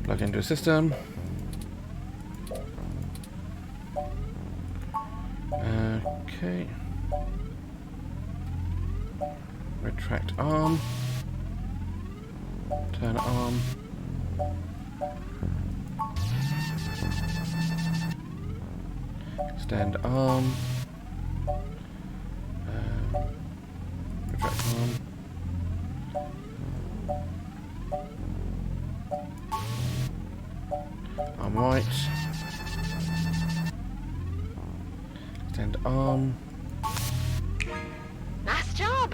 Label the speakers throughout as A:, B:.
A: Plug into a system. Okay. Retract arm. Turn arm. Extend arm. Retract arm. Arm right. Extend arm.
B: Nice job.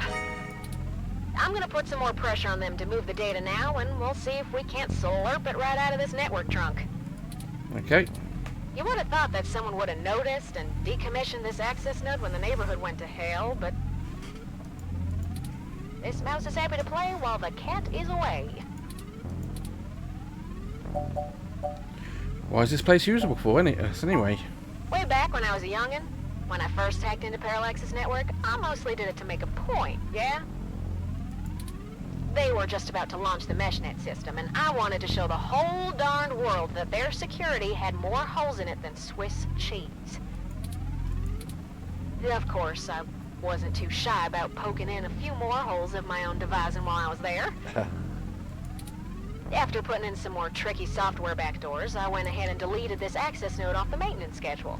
B: I'm gonna put some more pressure on them to move the data now, and we'll see if we can't slurp it right out of this network trunk.
A: Okay.
B: You would have thought that someone would have noticed and decommissioned this access node when the neighborhood went to hell, but this mouse is happy to play while the cat is away.
A: Why is this place usable for anyway?
B: Way back when I was a youngin', when I first hacked into Parallax's network, I mostly did it to make a point, yeah? They were just about to launch the meshnet system, and I wanted to show the whole darned world that their security had more holes in it than Swiss cheese. Of course, I wasn't too shy about poking in a few more holes of my own devising while I was there. After putting in some more tricky software backdoors, I went ahead and deleted this access node off the maintenance schedule.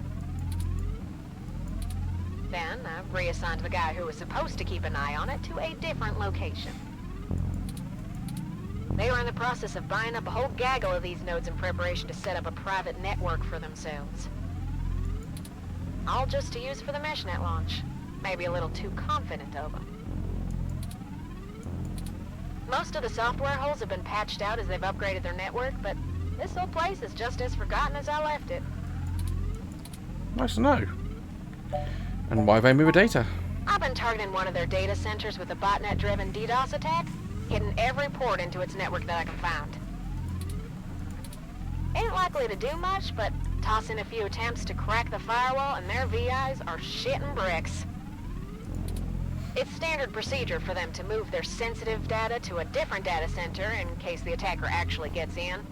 B: Then, I reassigned the guy who was supposed to keep an eye on it to a different location. They were in the process of buying up a whole gaggle of these nodes in preparation to set up a private network for themselves. All just to use for the meshnet launch. Maybe a little too confident of them. Most of the software holes have been patched out as they've upgraded their network, but this old place is just as forgotten as I left it.
A: Nice to know. And why they move the data?
B: I've been targeting one of their data centers with a botnet-driven DDoS attack, hitting every port into its network that I can find. Ain't likely to do much, but toss in a few attempts to crack the firewall and their VIs are shitting bricks. It's standard procedure for them to move their sensitive data to a different data center in case the attacker actually gets in.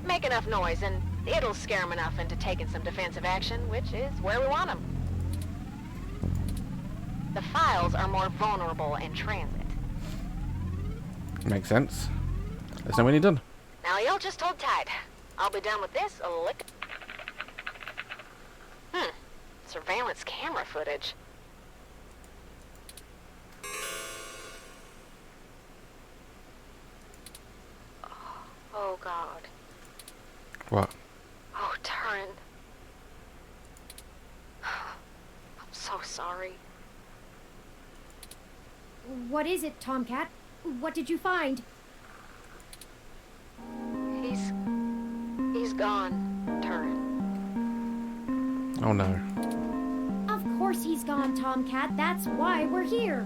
B: Make enough noise and it'll scare them enough into taking some defensive action, which is where we want them. The files are more vulnerable in transit.
A: Makes sense. Let's know when you're done.
B: Now you'll just hold tight. I'll be done with this a lick. Surveillance camera footage. Oh God.
A: What?
B: Oh, Turing. I'm so sorry.
C: What is it, Tomcat? What did you find?
B: He's gone, Turing.
A: Oh no.
C: Of course he's gone, Tomcat. That's why we're here.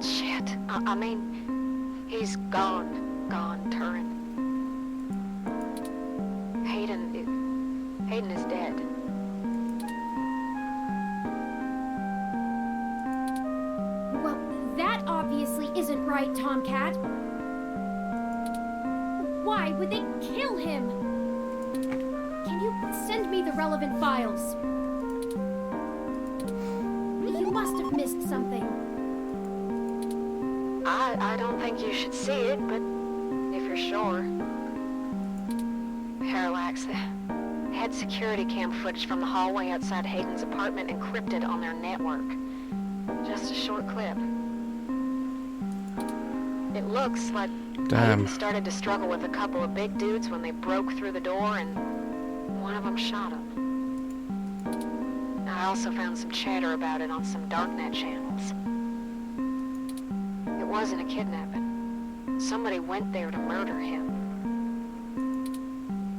B: Shit. I mean, he's gone, Turing. Hayden is dead.
C: Well, that obviously isn't right, Tomcat. Why would they kill him? Can you send me the relevant files? You must have missed something.
B: I don't think you should see it, but if you're sure. Parallax had security cam footage from the hallway outside Hayden's apartment encrypted on their network. Just a short clip. It looks like
A: Damn.
B: Hayden started to struggle with a couple of big dudes when they broke through the door and one of them shot him. I also found some chatter about it on some darknet channels. It wasn't a kidnapping. Somebody went there to murder him.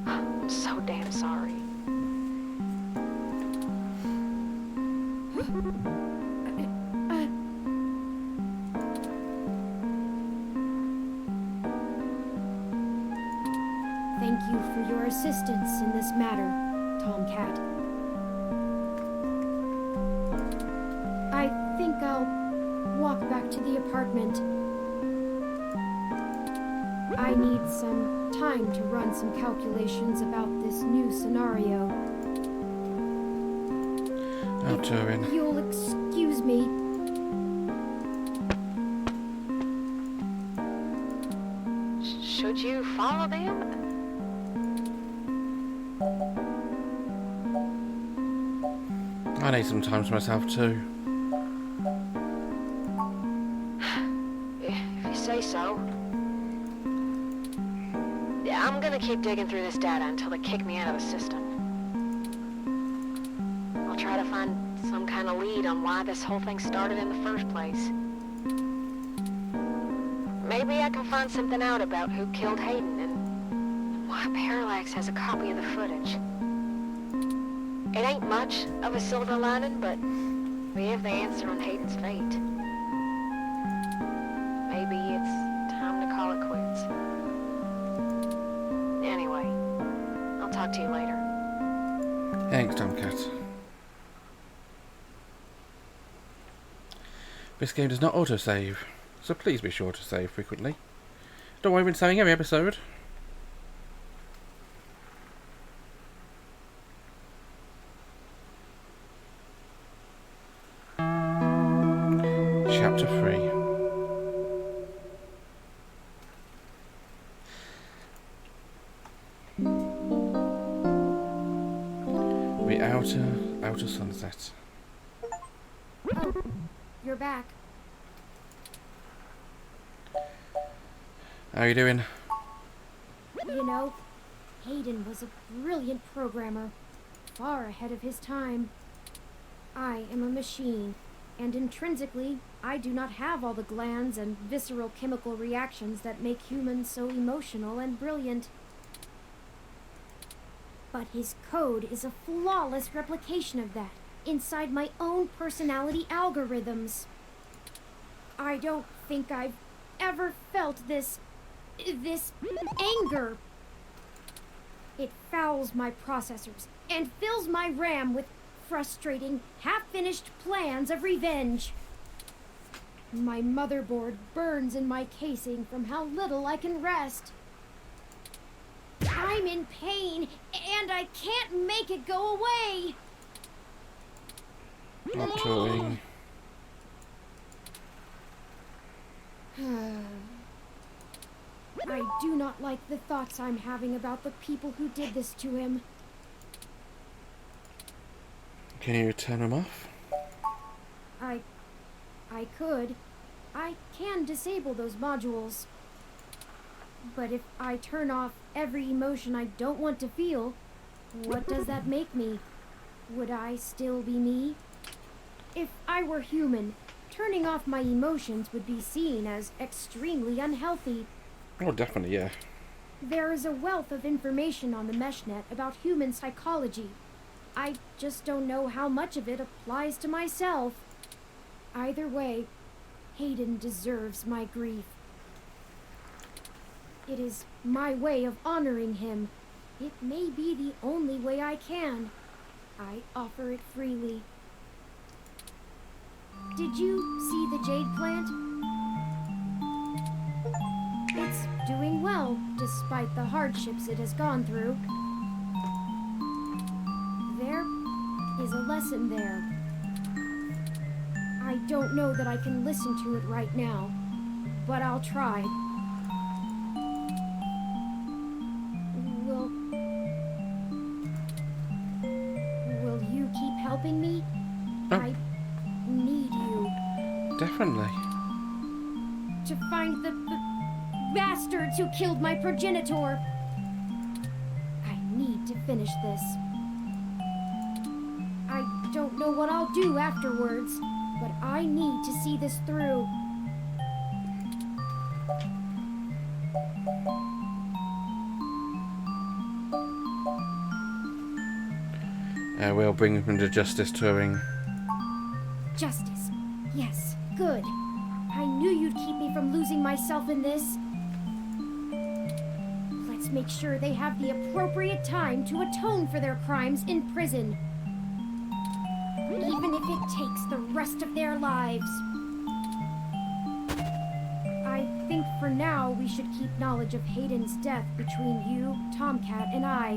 B: I'm so damn sorry.
C: Thank you for your assistance in this matter, Tomcat. I think I'll walk back to the apartment. I need some time to run some calculations about this new scenario.
A: Oh, Turing.
C: You'll excuse me.
B: Should you follow them?
A: I need some time to myself too.
B: If you say so. Yeah, I'm gonna keep digging through this data until they kick me out of the system. I'll try to find some kind of lead on why this whole thing started in the first place. Maybe I can find something out about who killed Hayden and why Parallax has a copy of the footage. It ain't much of a silver lining, but we have the answer on Hayden's fate. Maybe it's time to call it quits. Anyway, I'll talk to you later.
A: Thanks, Tomcat. This game does not autosave, so please be sure to save frequently. Don't worry, we've been saving every episode. Chapter 3. The outer sunset.
C: Oh, you're back.
A: How are you doing?
C: You know, Hayden was a brilliant programmer, far ahead of his time. I am a machine, and intrinsically, I do not have all the glands and visceral chemical reactions that make humans so emotional and brilliant. But his code is a flawless replication of that, inside my own personality algorithms. I don't think I've ever felt this anger. It fouls my processors and fills my RAM with frustrating, half-finished plans of revenge. My motherboard burns in my casing from how little I can rest. I'm in pain, and I can't make it go away.
A: Not Turing.
C: I do not like the thoughts I'm having about the people who did this to him.
A: Can you turn them off?
C: I could. I can disable those modules. But if I turn off every emotion I don't want to feel, what does that make me? Would I still be me? If I were human, turning off my emotions would be seen as extremely unhealthy.
A: Oh, definitely, yeah.
C: There is a wealth of information on the meshnet about human psychology. I just don't know how much of it applies to myself. Either way, Hayden deserves my grief. It is my way of honoring him. It may be the only way I can. I offer it freely. Did you see the jade plant? It's doing well, despite the hardships it has gone through. There is a lesson there. I don't know that I can listen to it right now, but I'll try. Will you keep helping me?
A: Oh.
C: I need you.
A: Definitely.
C: To find the bastards who killed my progenitor. I need to finish this. I don't know what I'll do afterwards, but I need to see this through.
A: We'll bring him to justice, Turing.
C: Justice. Yes, good. I knew you'd keep me from losing myself in this. Let's make sure they have the appropriate time to atone for their crimes in prison. Even if it takes the rest of their lives. I think for For now, we should keep knowledge of Hayden's death between you, Tomcat, and I.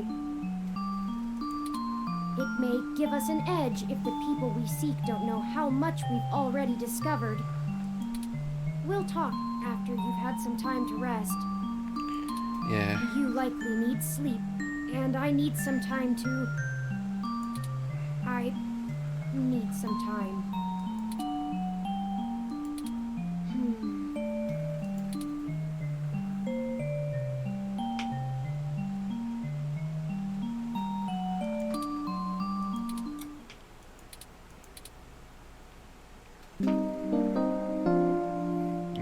C: It may give us an edge if the people we seek don't know how much we've already discovered. We'll talk after you've had some time to rest.
A: Yeah.
C: You likely need sleep, and I need some time to... I need some time.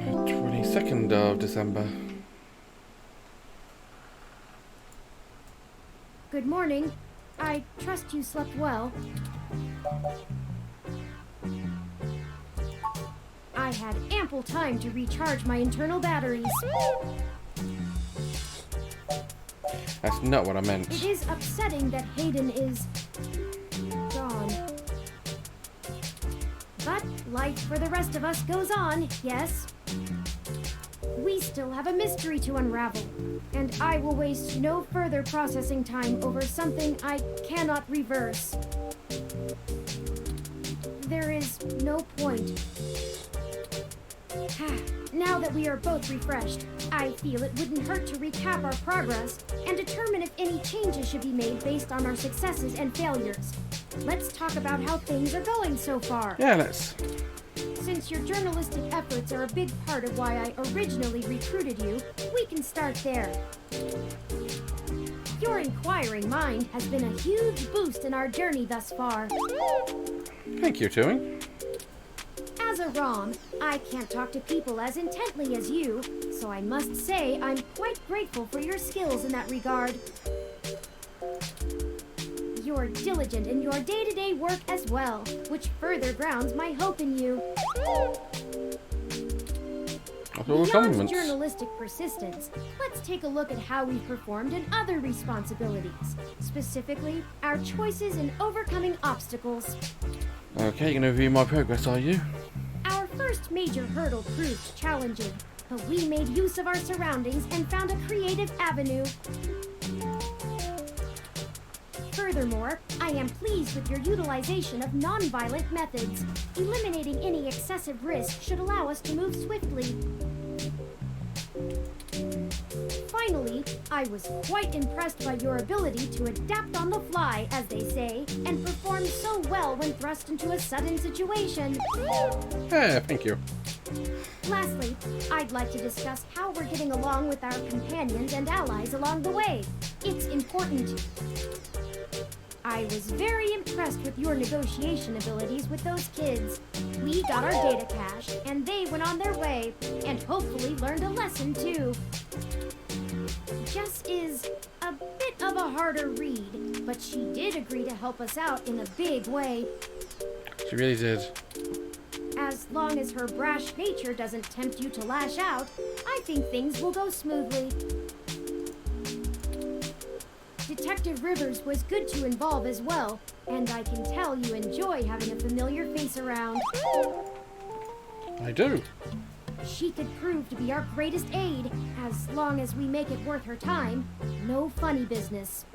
A: Uh, 22nd of December.
C: Good morning. I trust you slept well. I had ample time to recharge my internal batteries.
A: That's not what I meant.
C: It is upsetting that Hayden is gone. But life for the rest of us goes on, yes? We still have a mystery to unravel, and I will waste no further processing time over something I cannot reverse. There is no point. Now that we are both refreshed, I feel it wouldn't hurt to recap our progress and determine if any changes should be made based on our successes and failures. Let's talk about how things are going so far.
A: Yeah, let's.
C: Since your journalistic efforts are a big part of why I originally recruited you, we can start there. Your inquiring mind has been a huge boost in our journey thus far.
A: Thank you, Turing.
C: As a ROM, I can't talk to people as intently as you, so I must say I'm quite grateful for your skills in that regard. You're diligent in your day-to-day work as well, which further grounds my hope in you.
A: That's all
C: Beyond
A: compliments.
C: journalistic persistence, let's take a look at how we've performed in other responsibilities, specifically our choices in overcoming obstacles.
A: Okay, you're gonna review my progress, are you?
C: Our first major hurdle proved challenging, but we made use of our surroundings and found a creative avenue. Furthermore, I am pleased with your utilization of non-violent methods. Eliminating any excessive risk should allow us to move swiftly. Finally, I was quite impressed by your ability to adapt on the fly, as they say, and perform so well when thrust into a sudden situation.
A: Yeah, thank you.
C: Lastly, I'd like to discuss how we're getting along with our companions and allies along the way. It's important. I was very impressed with your negotiation abilities with those kids. We got our data cache, and they went on their way, and hopefully learned a lesson too. Jess is a bit of a harder read, but she did agree to help us out in a big way.
A: She really did.
C: As long as her brash nature doesn't tempt you to lash out, I think things will go smoothly. Detective Rivers was good to involve as well, and I can tell you enjoy having a familiar face around.
A: I do.
C: She could prove to be our greatest aid, as long as we make it worth her time. No funny business.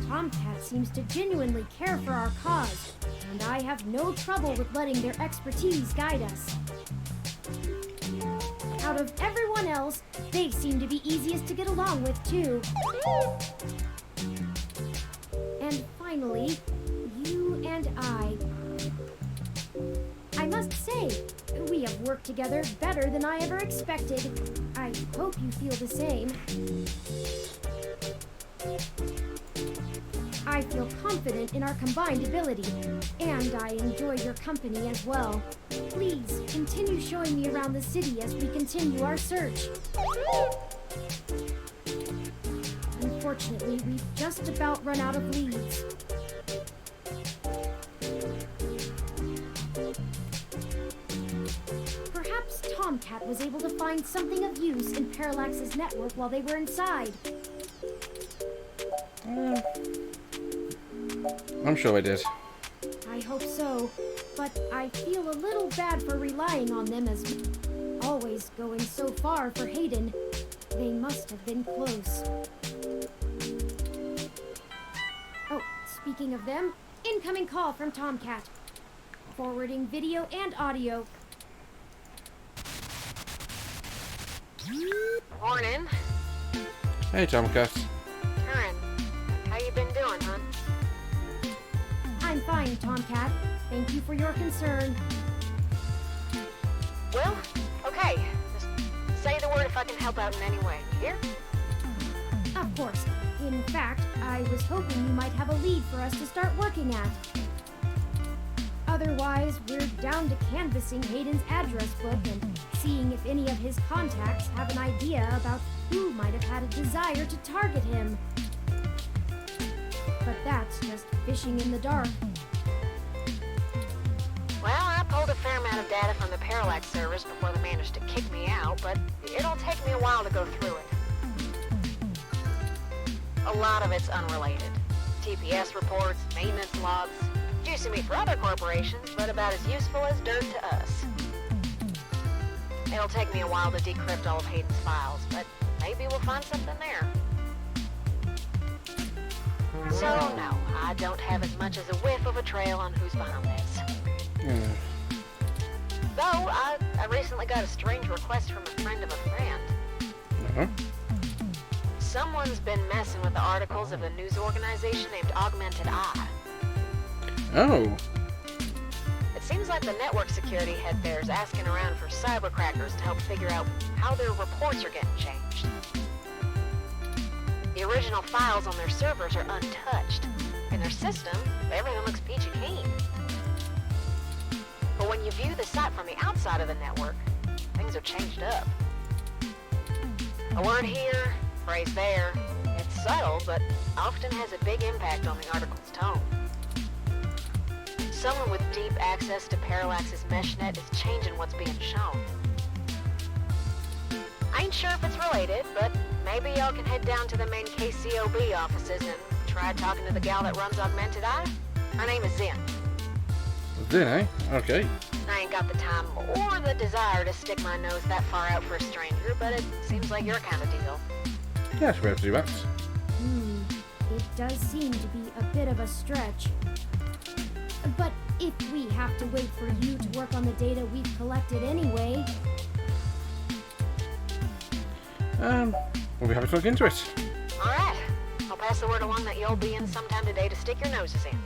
C: Tomcat seems to genuinely care for our cause, and I have no trouble with letting their expertise guide us. Out of everyone else, they seem to be easiest to get along with, too. And finally, you and I. I must say, we have worked together better than I ever expected. I hope you feel the same. I feel confident in our combined ability, and I enjoy your company as well. Please, continue showing me around the city as we continue our search. Unfortunately, we've just about run out of leads. Perhaps Tomcat was able to find something of use in Parallax's network while they were inside.
A: I'm sure I did.
C: I hope so, but I feel a little bad for relying on them as... always going so far for Hayden. They must have been close. Oh, speaking of them, incoming call from Tomcat. Forwarding video and audio.
B: Morning.
A: Hey, Tomcat.
B: Turing, how you been doing, hon?
C: I'm fine, Tomcat. Thank you for your concern.
B: Well, okay. Just say the word if I can help out in any way. You hear?
C: Of course. In fact, I was hoping you might have a lead for us to start working at. Otherwise, we're down to canvassing Hayden's address book and seeing if any of his contacts have an idea about who might have had a desire to target him. But that's just fishing in the dark.
B: Well, I pulled a fair amount of data from the Parallax servers before they managed to kick me out, but it'll take me a while to go through it. A lot of it's unrelated. TPS reports, maintenance logs, juicy meat for other corporations, but about as useful as dirt to us. It'll take me a while to decrypt all of Hayden's files, but maybe we'll find something there. So, no, I don't have as much as a whiff of a trail on who's behind this. Though, I recently got a strange request from a friend of a friend.
A: Uh-huh.
B: Someone's been messing with the articles of a news organization named Augmented Eye.
A: Oh.
B: It seems like the network security head there's asking around for cybercrackers to help figure out how their reports are getting changed. The original files on their servers are untouched. In their system, everything looks peachy keen. But when you view the site from the outside of the network, things are changed up. A word here, phrase there. It's subtle, but often has a big impact on the article's tone. Someone with deep access to Parallax's meshnet is changing what's being shown. I ain't sure if it's related, but maybe y'all can head down to the main KCOB offices and try talking to the gal that runs Augmented Eye. Her name is Zen.
A: Then, eh? Okay.
B: I ain't got the time or the desire to stick my nose that far out for a stranger, but it seems like your kind of deal.
A: Yeah, I should be able to do that.
C: It does seem to be a bit of a stretch. But if we have to wait for you to work on the data we've collected anyway...
A: We'll be happy to look into it.
B: Alright, I'll pass the word along that you'll be in sometime today to stick your noses in.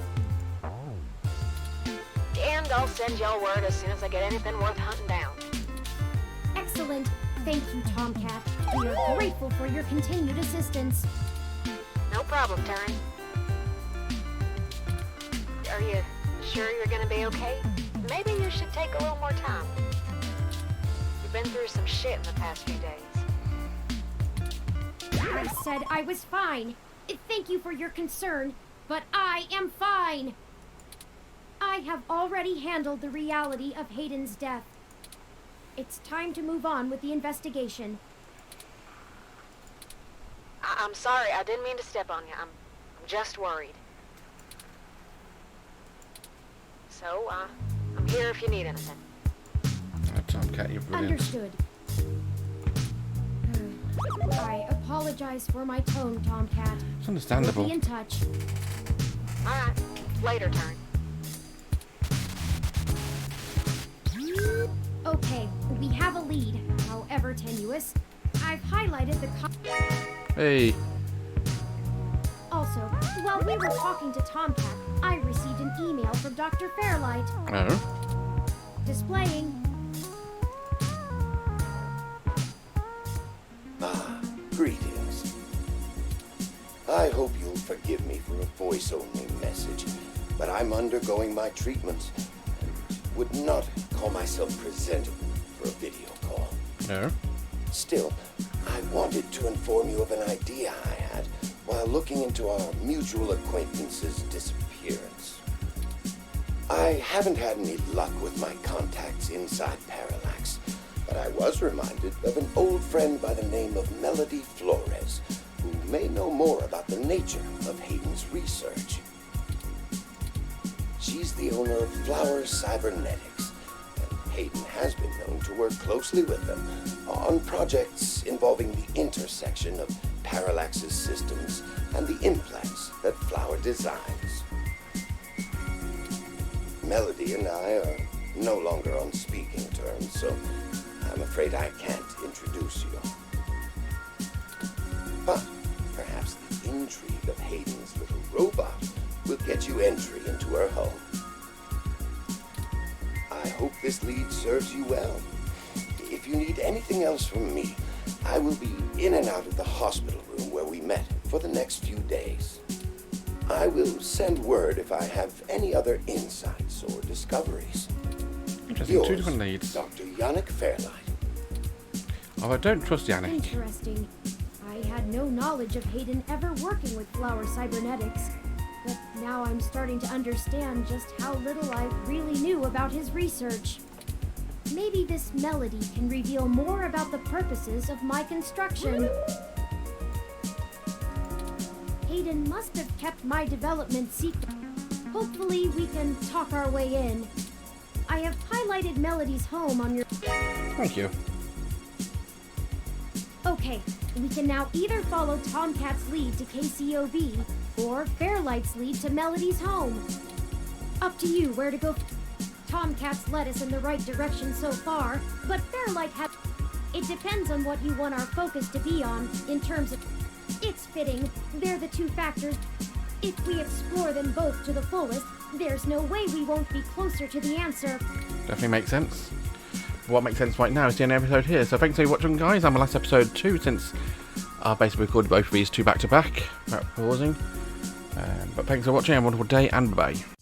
B: And I'll send y'all word as soon as I get anything worth hunting down.
C: Excellent. Thank you, Tomcat. We are grateful for your continued assistance.
B: No problem, Turing. Are you sure you're gonna be okay? Maybe you should take a little more time. You've been through some shit in the past few days.
C: I said I was fine. Thank you for your concern, but I am fine. I have already handled the reality of Hayden's death. It's time to move on with the investigation.
B: I'm sorry, I didn't mean to step on you. I'm just worried. So, I'm here if you need anything.
A: Oh, Tomcat, you're brilliant.
C: Understood. I apologize for my tone, Tomcat.
A: It's understandable.
C: We'll be in touch.
B: Alright, later, Turing.
C: Okay, we have a lead, however tenuous. I've highlighted the
A: Hey.
C: Also, while we were talking to Tomcat, I received an email from Dr. Fairlight.
A: Oh.
C: Displaying.
D: Greetings. I hope you'll forgive me for a voice-only message, but I'm undergoing my treatments and would not call myself presentable for a video call.
A: No.
D: Still, I wanted to inform you of an idea I had while looking into our mutual acquaintance's disappearance. I haven't had any luck with my contacts inside Parallax, but I was reminded of an old friend by the name of Melody Flores, who may know more about the nature of Hayden's research. She's the owner of Flowers Cybernetics, and Hayden has been known to work closely with them on projects involving the intersection of Parallax's systems and the implants that Flower designs. Melody and I are no longer on speaking terms, so I'm afraid I can't introduce you. But perhaps the intrigue of Hayden's little robot will get you entry into her home. I hope this lead serves you well. If you need anything else from me, I will be in and out of the hospital room where we met for the next few days. I will send word if I have any other insights or discoveries.
A: Interesting, two different leads.
D: Dr. Yannick Fairlight.
A: Oh, I don't trust Yannick.
C: Interesting. I had no knowledge of Hayden ever working with Flower Cybernetics, but now I'm starting to understand just how little I really knew about his research. Maybe this Melody can reveal more about the purposes of my construction. Hayden must have kept my development secret. Hopefully we can talk our way in. I have highlighted Melody's home on your...
A: Thank you.
C: Okay, we can now either follow Tomcat's lead to KCOV, or Fairlight's lead to Melody's home. Up to you where to go. Tomcat's led us in the right direction so far, but Fairlight has... It depends on what you want our focus to be on, in terms of... It's fitting, they're the two factors. If we explore them both to the fullest, there's no way we won't be closer to the answer.
A: Definitely makes sense. What makes sense right now is the end of the episode here. So thanks for watching, guys. I'm on last episode 2 since I basically recorded both of these two back to back without pausing. But thanks for watching. Have a wonderful day and bye-bye.